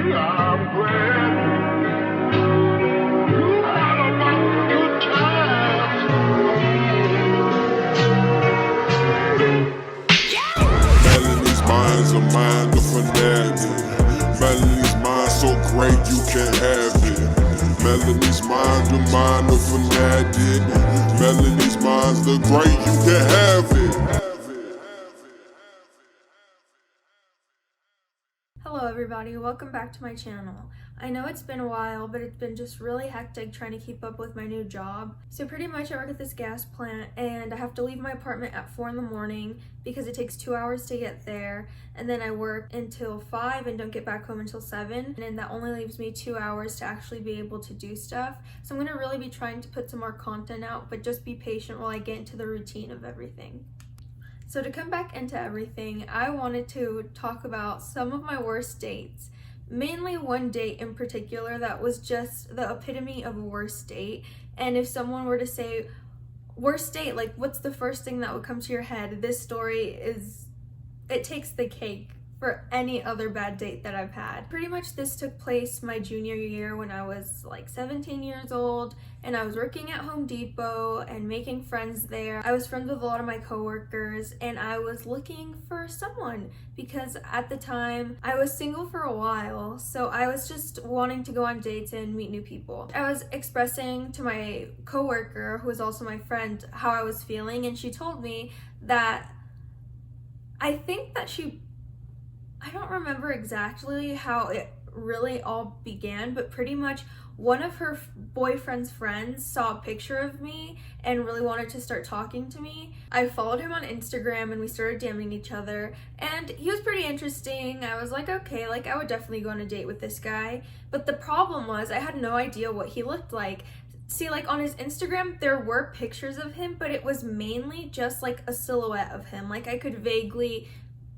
I'm glad you had a good time. Melanie's mind's a mind of fanatic. Melanie's mind so great you can't have it. Melanie's mind the mind of fanatic. Melanie's mind's the great you can have it. Hello everybody, welcome back to my channel. I know it's been a while, but it's been just really hectic trying to keep up with my new job. So pretty much I work at this gas plant and I have to leave my apartment at 4 in the morning because it takes 2 hours to get there, and then I work until 5 and don't get back home until 7, and that only leaves me 2 hours to actually be able to do stuff. So I'm going to really be trying to put some more content out, but just be patient while I get into the routine of everything. So to come back into everything, I wanted to talk about some of my worst dates. Mainly one date in particular that was just the epitome of a worst date. And if someone were to say, worst date, like what's the first thing that would come to your head? This story it takes the cake for any other bad date that I've had. Pretty much this took place my junior year when I was like 17 years old, and I was working at Home Depot and making friends there. I was friends with a lot of my coworkers, and I was looking for someone because at the time I was single for a while, so I was just wanting to go on dates and meet new people. I was expressing to my coworker, who was also my friend, how I was feeling, and she told me that I think that I don't remember exactly how it really all began, but pretty much one of her boyfriend's friends saw a picture of me and really wanted to start talking to me. I followed him on Instagram and we started DMing each other, and he was pretty interesting. I was like, okay, like I would definitely go on a date with this guy. But the problem was I had no idea what he looked like. See, like on his Instagram, there were pictures of him, but it was mainly just like a silhouette of him. Like I could vaguely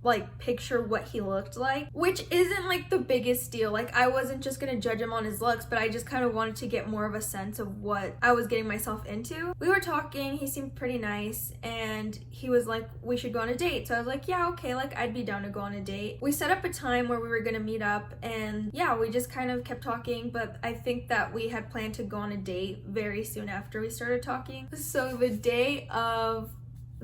like picture what he looked like, which isn't like the biggest deal. Like I wasn't just gonna judge him on his looks, but I just kind of wanted to get more of a sense of what I was getting myself into. We were talking, he seemed pretty nice, and he was like, we should go on a date. So I was like, yeah, okay, like I'd be down to go on a date. We set up a time where we were gonna meet up, and yeah, we just kind of kept talking, but I think that we had planned to go on a date very soon after we started talking. So the day of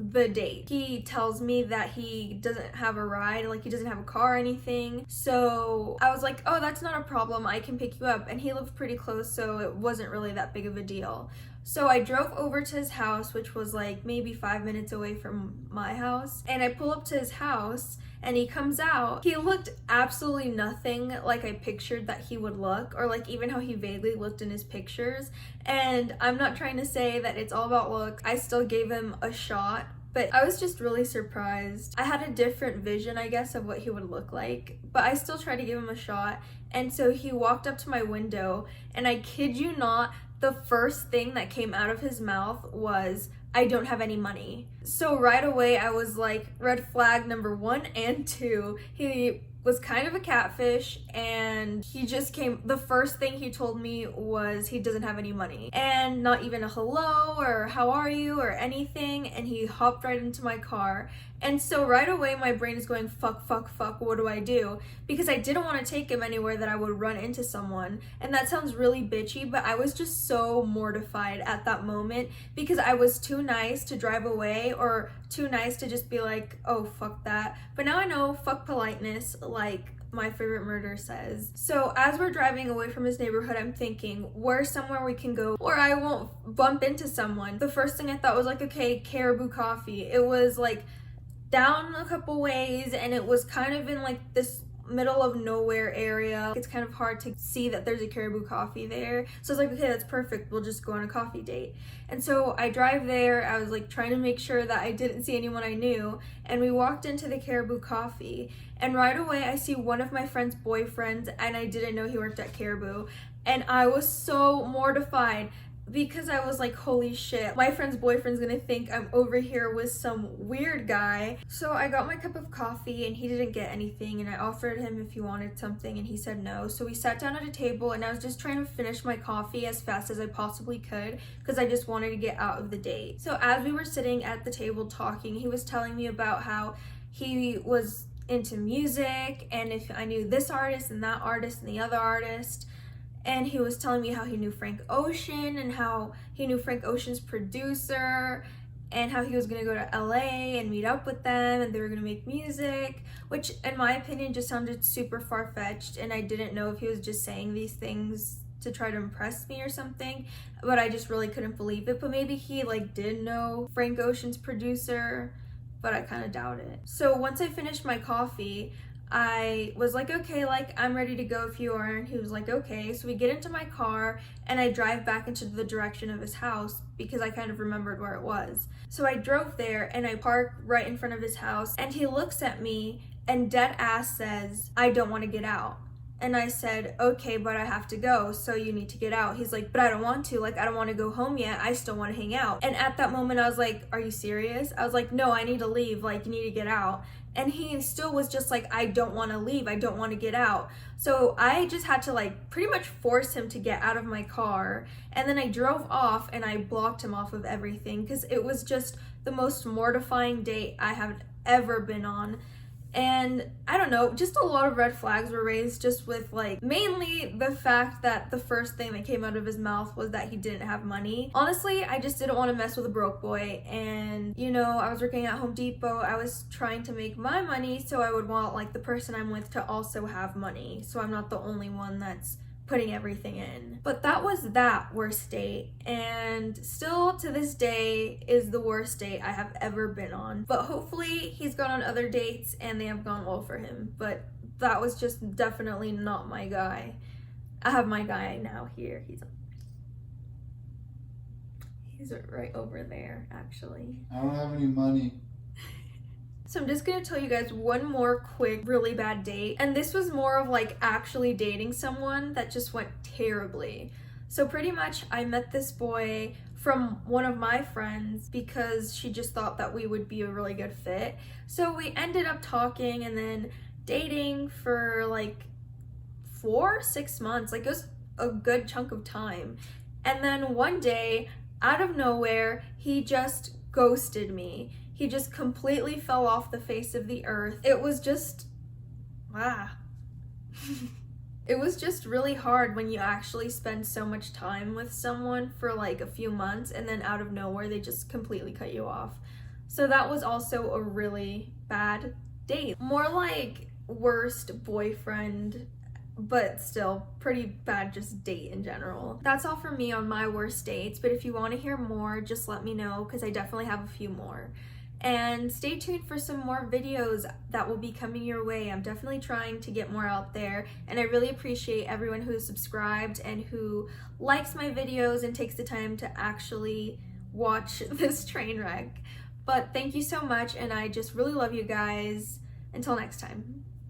the date, he tells me that he doesn't have a ride, like he doesn't have a car or anything. So I was like, oh, that's not a problem, I can pick you up. And he lived pretty close, so it wasn't really that big of a deal. So I drove over to his house, which was like maybe 5 minutes away from my house, and I pull up to his house and he comes out. He looked absolutely nothing like I pictured that he would look, or like even how he vaguely looked in his pictures. And I'm not trying to say that it's all about looks. I still gave him a shot, but I was just really surprised. I had a different vision, I guess, of what he would look like, but I still tried to give him a shot. And so he walked up to my window, and I kid you not, the first thing that came out of his mouth was, I don't have any money. So right away I was like, red flag number 1 and 2. He was kind of a catfish, and the first thing he told me was he doesn't have any money, and not even a hello or how are you or anything, and he hopped right into my car. And so right away my brain is going, fuck, what do I do? Because I didn't want to take him anywhere that I would run into someone. And that sounds really bitchy, but I was just so mortified at that moment because I was too nice to drive away, or too nice to just be like, oh, fuck that. But now I know, fuck politeness, like My Favorite Murder says. So as we're driving away from his neighborhood, I'm thinking, where's somewhere we can go where I won't bump into someone? The first thing I thought was like, okay, Caribou Coffee. It was like down a couple ways, and it was kind of in like this middle of nowhere area. It's kind of hard to see that there's a Caribou Coffee there. So I was like, okay, that's perfect, we'll just go on a coffee date. And so I drive there. I was like trying to make sure that I didn't see anyone I knew, and we walked into the Caribou Coffee, and right away I see one of my friend's boyfriends, and I didn't know he worked at Caribou, and I was so mortified because I was like, holy shit, my friend's boyfriend's gonna think I'm over here with some weird guy. So I got my cup of coffee and he didn't get anything, and I offered him if he wanted something and he said no. So we sat down at a table, and I was just trying to finish my coffee as fast as I possibly could because I just wanted to get out of the date. So as we were sitting at the table talking, he was telling me about how he was into music and if I knew this artist and that artist and the other artist. And he was telling me how he knew Frank Ocean and how he knew Frank Ocean's producer and how he was gonna go to LA and meet up with them and they were gonna make music, which in my opinion just sounded super far-fetched, and I didn't know if he was just saying these things to try to impress me or something, but I just really couldn't believe it. But maybe he like did know Frank Ocean's producer, but I kind of doubt it. So once I finished my coffee, I was like, okay, like I'm ready to go if you are. And he was like, okay. So we get into my car and I drive back into the direction of his house because I kind of remembered where it was. So I drove there and I park right in front of his house, and he looks at me and dead ass says, I don't want to get out. And I said, okay, but I have to go, so you need to get out. He's like, but I don't want to. Like, I don't want to go home yet. I still want to hang out. And at that moment, I was like, are you serious? I was like, no, I need to leave. Like, you need to get out. And he still was just like, I don't want to leave. I don't want to get out. So I just had to like pretty much force him to get out of my car. And then I drove off and I blocked him off of everything because it was just the most mortifying date I have ever been on. And I don't know, just a lot of red flags were raised just with like mainly the fact that the first thing that came out of his mouth was that he didn't have money. Honestly, I just didn't want to mess with a broke boy, and you know, I was working at Home Depot. I was trying to make my money, so I would want like the person I'm with to also have money, so I'm not the only one that's putting everything in. But that was that worst date, and still to this day is the worst date I have ever been on. But hopefully he's gone on other dates and they have gone well for him, but that was just definitely not my guy. I have my guy now here. He's right over there actually. I don't have any money. So I'm just gonna tell you guys one more quick, really bad date. And this was more of like actually dating someone that just went terribly. So pretty much I met this boy from one of my friends because she just thought that we would be a really good fit. So we ended up talking and then dating for like 4-6 months. Like it was a good chunk of time. And then one day, out of nowhere, he just ghosted me. He just completely fell off the face of the earth. It was just, It was just really hard when you actually spend so much time with someone for like a few months and then out of nowhere they just completely cut you off. So that was also a really bad date. More like worst boyfriend, but still pretty bad just date in general. That's all for me on my worst dates, but if you want to hear more, just let me know because I definitely have a few more. And stay tuned for some more videos that will be coming your way. I'm definitely trying to get more out there, and I really appreciate everyone who is subscribed and who likes my videos and takes the time to actually watch this train wreck. But thank you so much, and I just really love you guys. Until next time.